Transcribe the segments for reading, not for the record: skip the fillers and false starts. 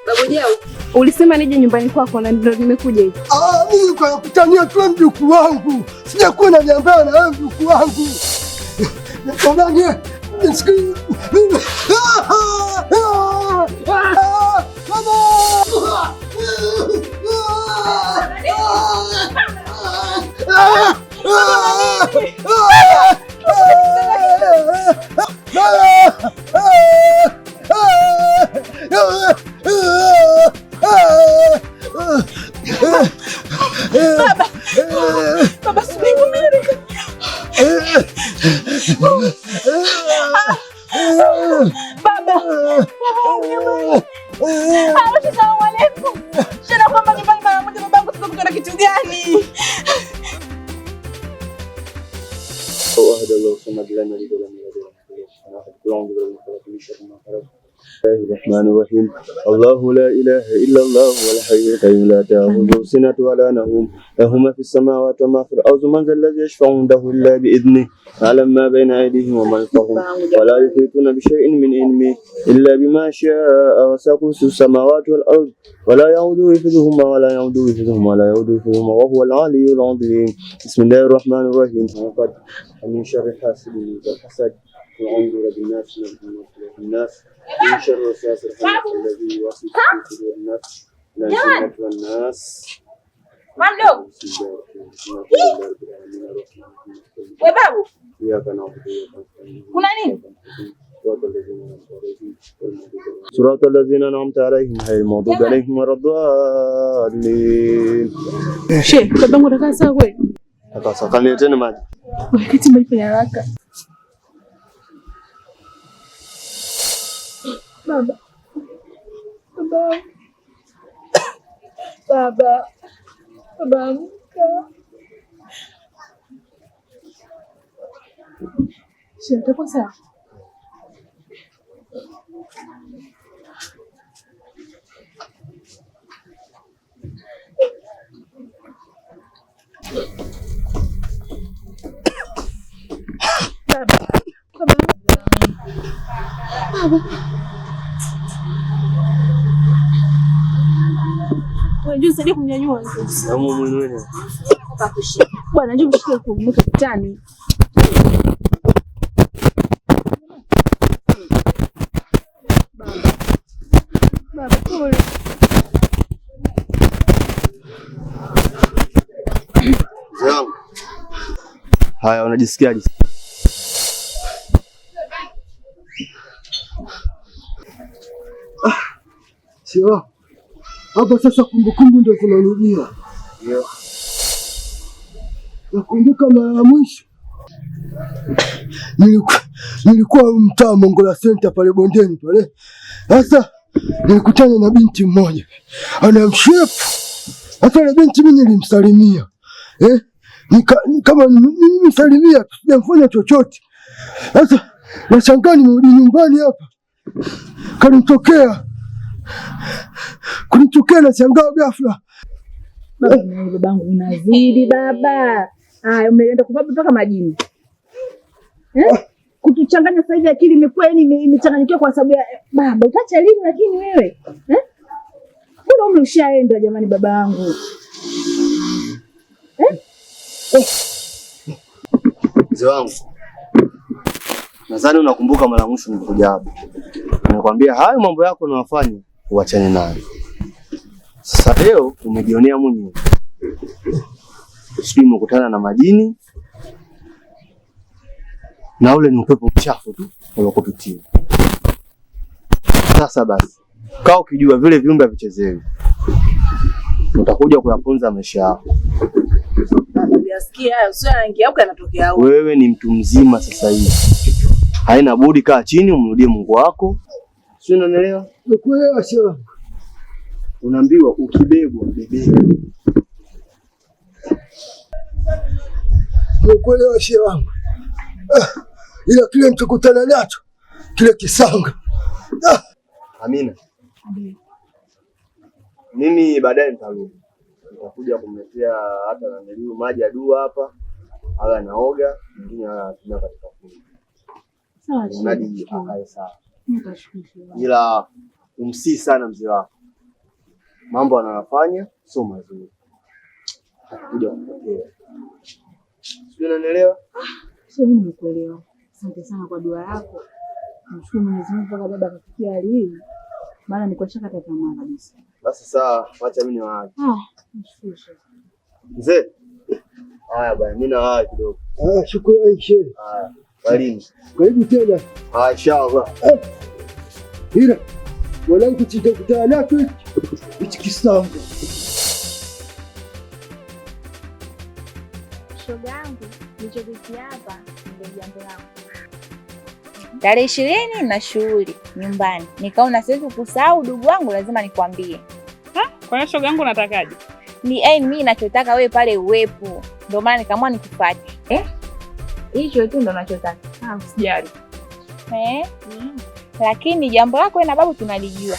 Babu Jao, ulisema nije nyumbani kwako na ndio nimekuja hivi. Mimi kwa kutania tu mjukuu wangu. Sijakuwa na niambia na wewe mjukuu wangu. Nikamwambia nisikii. Baba subiri Amerika. Baba. Assalamu alaykum. Shana kwamba nyumbani mara moja babangu sio kuna kitu gani? الرحمن الرحيم الله لا إله إلا الله والحي القيوم لا تأخذه سنة ولا نوم له ما في السماوات وما في الأرض من ذا الذي يشفع عنده إلا بإذنه يعلم ما بين أيديهم وما خلفهم ولا يحيطون بشيء من علمه إلا بما شاء وسع كرسيه السماوات والأرض ولا يعوده حفظهما وهو العلي العظيم. بسم الله الرحمن الرحيم. من شر حاسد إذا حسد وأعوذ بالناس من الناس من شر الوسواس الذي يوسوس في صدور الناس من الجنة والناس. Mamdo. Wewe babu. Kuna nini? صراط الذين أنعمت عليهم غير المغضوب عليهم ولا الضالين. Sheikh, babangu anakaa sawa kweli? Sasa kanileteni maji. Wakati mbali haraka. Baba. Baba. Sheikh, utakuwa sawa? Unajua sasa kumnyanyua bwana, njoo mshike kumweka kitani. Baba pole. Haya, unajisikiaje? Sio. Hapa sasa kumbukumbu ndio kunarudia. Ndio. Nakumbuka mara ya mwisho nilikuwa mtaa Mongola Center pale bondeni pale. Sasa nilikutana na binti mmoja anamshepu. Sasa ile binti mimi nilimsalimia. Kama nimemsalimia sijamfanya chochote. Sasa nashangaa nimerudi nyumbani hapa. Kunitokea na shangaa ghafla. Babangu unazidi baba. Haya, umeenda kwa baba mpaka majini. Kutuchanganya sasa hivi akili imekuwa yani imechanganyikiwa kwa sababu ya baba. Utaacha lini lakini wewe? Mbona umeshaenda jamani babangu? Mzee wangu, nadhani unakumbuka mara mwisho nilikuja hapa. Nimekwambia hayo mambo yako unayofanya uachane nayo. Sasa leo umejionea mwenyewe. Sisi umekutana na majini na ule ni upepo mchafu tu ulokupitia. Sasa basi, kaa ukijua vile viumbe vichezewe. Utakuja kuyapunza maisha yako. Unasikia hayo sio anaingia huko anatokea huko. Wewe ni mtu mzima sasa hivi. Haina budi kaa chini umrudie Mungu wako. Sio, unanielewa? Nakuelewa sio. Unaambiwa ukibebwa bebeka. Nakuelewa sio wangu. Ila kile mtukutana nacho kile kisanga. Amina. Mimi baadaye nitarudi. Nitakuja kumletea hata na niliu maji ya dua hapa. Ala naoga, mwingine anatumia katika kuni. Sawa. Hadi akae sawa. Ila umsii sana mzee wako. Mambo anayofanya sio mazuri. Kuja kupotea. Sio, unanielewa? Sio, mimi nimekuelewa. Asante sana kwa dua yako. Nashukuru Mwenyezi Mungu mpaka baba akafikia hali hii. Maana nilikuwa shaka tamaa kabisa. Basi sawa, acha mimi niwaache. Nashukuru. Mzee. Haya bwana, mimi nawaacha kidogo. Shukrani shehe. Haya, karibu. Karibu tena. Inshallah. Ila mwanangu tutakutana nacho hichi kisanga. Shoga yangu, nilichokutia hapa ndio jambo langu. Tarehe 20 na shughuli nyumbani. Nikaona siwezi kusahau ndugu wangu, lazima nikwambie. Kwa hiyo shoga yangu unatakaje? Mimi ninachotaka wewe pale uwepo. Ndio maana nikaamua nikufuate. Hicho tu ndio ninachotaka. Usijali. Lakini jambo lako wewe na babu tunalijua.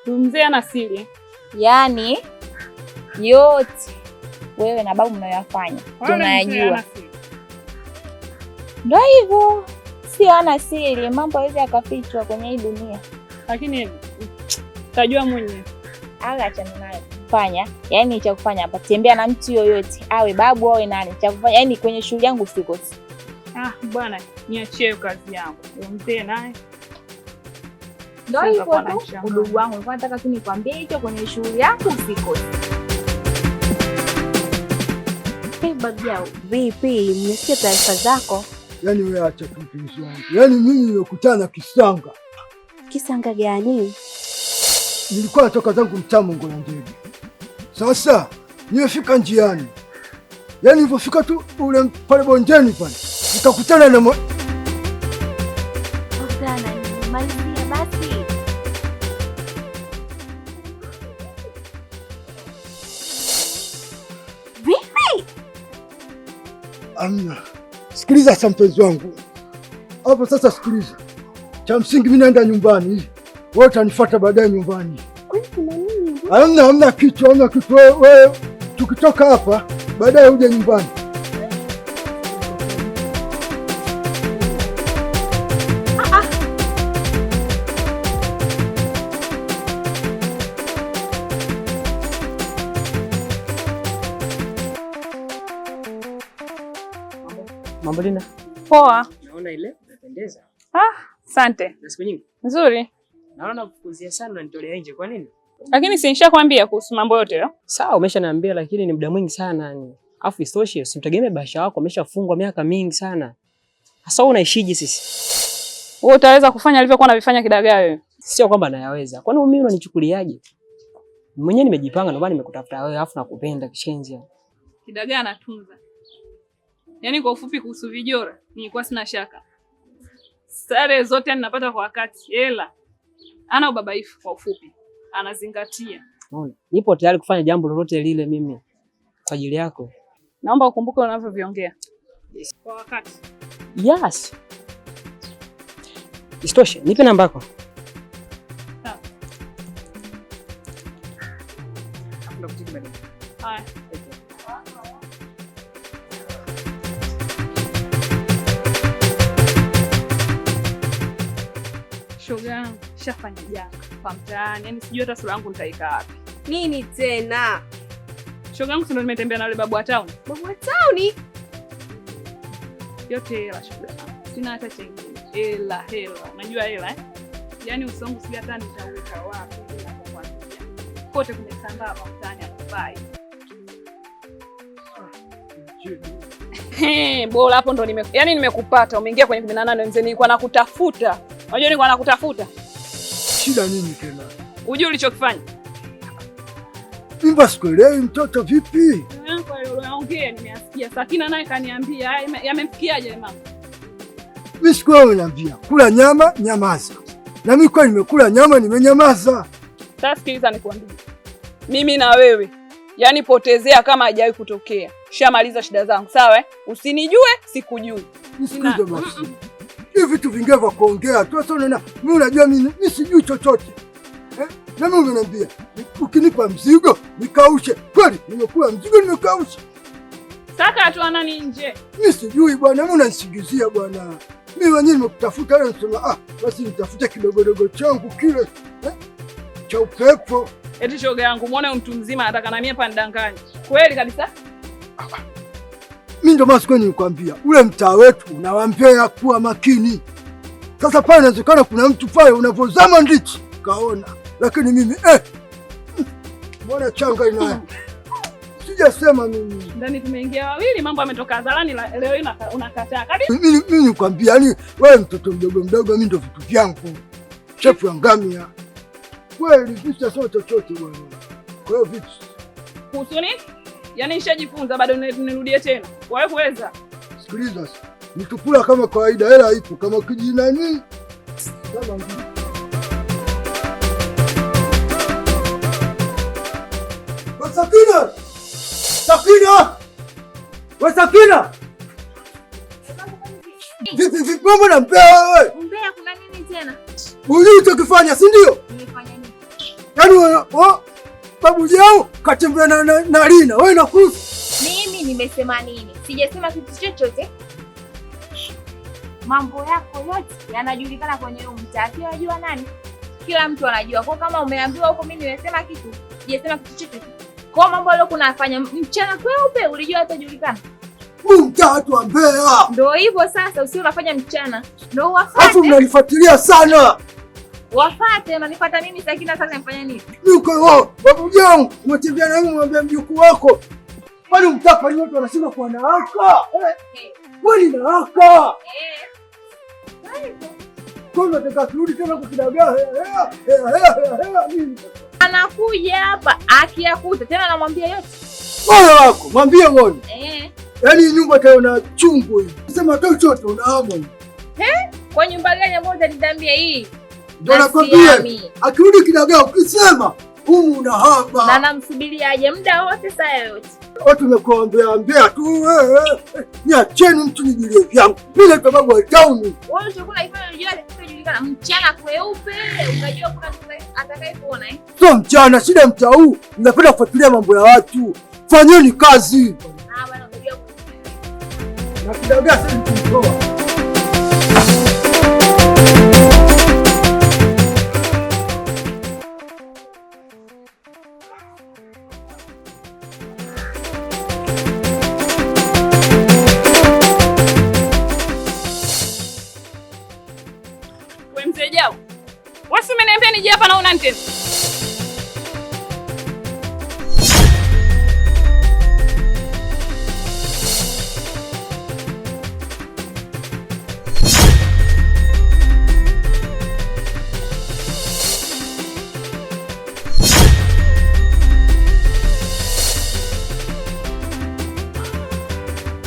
Mzee ana siri. Yaani yote wewe na babu mnayofanya tunayajua. Ndio hivyo. Sio ana siri, mambo hawezi akafichwa kwenye hii dunia. Lakini tajua mwenyewe. Achana nayo. Fanya, yani cha kufanya hapa, tembea na mtu yoyote, awe babu awe nani, cha kufanya yani kwenye shughuli yangu usikose. Bwana, niachie kazi yangu. Mzee naye. Ndio hivyo tu, udugu wangu, nilikuwa nataka tu nikwambie hicho, kwenye shughuli yangu usikose. Babu yao, vipi? Nimesikia taarifa zako. Yaani wewe acha tu mpenzi wangu. Yaani mimi nimekutana na kisanga. Kisanga gani? Nilikuwa natoka zangu mtaa Mongola ndege. Sasa nimefika njiani. Yaani nilipofika tu ule pale bondeni pale, nikakutana na malizia basi. Vipi? Amna. Sikiliza sasa mpenzi wangu. Hapo sasa sikiliza. Cha msingi mimi naenda nyumbani. Wewe utanifuata baadaye nyumbani. Kwani kuna nini? Hamna kitu. Wewe tukitoka hapa baadaye uje nyumbani. Mambo Linda? Poa. Naona ile inapendeza. Asante. Na siku nyingi? Nzuri. Naona kukuzia sana na nitolea nje. Kwa nini? Lakini si nishakwambia kuhusu mambo yote hayo. Sawa, umeshaniambia lakini ni muda mwingi sana yani. Afu isitoshe usimtegemee Basha wako, ameshafungwa miaka mingi sana. Sasa wewe unaishije sisi? Wewe utaweza kufanya alivyokuwa anavifanya Kidagaa wewe? Sio kwamba nayaweza. Kwani mimi unanichukuliaje? Mwenyewe nimejipanga ndio maana nimekutafuta wewe, afu nakupenda kishenzi. Kidagaa anatunza. Yaani kwa ufupi kuhusu vijora, nilikuwa sina shaka. Sare zote ninapata kwa wakati, hela. Ana ubabaifu kwa ufupi. Anazingatia. Unaona? Nipo tayari kufanya jambo lolote lile mimi kwa ajili yako. Naomba ukumbuke unavyoviongea. Yes. Kwa wakati. Yes. Isitoshe, nipe namba yako. Sawa. Hapo ndakutiki baadaye. Haya. Shoga yangu, shafanya janga kwa mtaani. Yaani sijui hata sura yangu nitaika wapi. Nini tena? Shoga yangu ndio nimetembea na yule babu wa town. Babu wa town? Yote hela shoga yangu. Sina hata chengine. Hela. Unajua hela Yaani usongo sija hata nitauka wapi bila kukwambia. Kote kumesambaa hapa mtaani akufai. Bora hapo ndo nimekupata. Umeingia kwenye 18 mzee, nilikuwa nakutafuta. Unajua nilikuwa nakutafuta. Shida nini tena? Unajua ulichokifanya? Mimba sikuelewi mtoto vipi? Kwa hiyo unaongea nimeasikia. Sakina naye kaniambia yamemfikiaje mama? Mimi sikuwa niambia kula nyama nyamaza. Na mimi kwa nimekula nyama nimenyamaza. Sasa sikiliza nikwambie. Mimi na wewe yaani potezea kama haijawahi kutokea. Shamaliza shida zangu, sawa Usinijue, sikujui. Nisikuje basi. Hivi vitu vingine vya kuongea tu sasa unaona mimi unajua mimi sijui chochote. Na mimi unaniambia ukinipa mzigo nikaushe. Kweli nimekula mzigo nimekausha. Saka tu anani nje. Mimi sijui bwana, mimi unanisingizia bwana. Mimi mwenyewe nimekutafuta leo, nasema basi nitafute kidogodogo changu kile cha upepo. Eti shoga yangu, muone mtu mzima anataka na mimi hapa nidanganye. Kweli kabisa? Mimi ndo maana nilikwambia ule mtaa wetu unawaambia kuwa makini. Sasa pale inawezekana kuna mtu pale unavozama ndichi kaona, lakini mimi mbona changa ina sijasema mimi. Ndani tumeingia wawili, mambo yametoka hadharani, leo hii unakataa. Mimi nikwambia, yani wewe mtoto mdogo, mimi ndo vitu vyangu. Chefu ya ngamia. Kweli visa sio chochote bwana. Kwa hiyo vipi? Kuhusu nini? Yaani nishajifunza bado nirudie tena. Wewe kuweza. Sikiliza sasa. Nitukula kama kawaida, hela ipo kama kijina nini? Kama ndio. Sakina! Sakina! Wewe Sakina! Vipi mambo na mbea wewe? Mbea kuna nini tena? Ulichokifanya si ndio? Nimefanya nini? Yaani babu yao katembea na Lina, wewe nakuhusu. Mimi nimesema nini? Sijasema kitu chochote. Mambo yako yote yanajulikana kwenye mtaa. Unajua nani? Kila mtu anajua. Kwa kama umeambiwa huko mimi nimesema kitu, sijasema kitu chochote. Kwa mambo leo kunafanya mchana kweupe, ulijua hatajulikana. Mtaa watu wa Mbeya. Ndio hivyo sasa, usio unafanya mchana. Ndio wafuate. Alafu mnanifuatilia sana. Wafuate, unanifuata mimi Sakina, sasa nifanya nini? Niko wao, babu yangu, umetembea na mimi mwambie mjukuu wako. Kwani mtapa ni watu wanasema kwa na haka? Kwani na haka? Kwa nini nataka kurudi tena kukidagaa? Nini? Anakuja hapa, akiyakuta tena namwambia yote. Moyo wako, mwambie uone. Yaani nyumba itaona chungu hii. Sema chochote unahamu. Kwa nyumba gani ambayo utaniambia hii? Ndio nakwambia. Akirudi kidagaa ukisema humu una haba. Na namsubiria aje muda wote saa yote. Watu wamekuambia tu niacheni mtu nijilie vyangu. Mimi na sababu wa town. Wewe unachokula hivyo unajua atajulikana mchana kweupe, unajua kuna mtu atakayekuona Sio mchana, shida mtaa huu. Ninapenda kufuatilia mambo ya watu. Fanyeni kazi. Bwana unajua. Na kidagaa sasa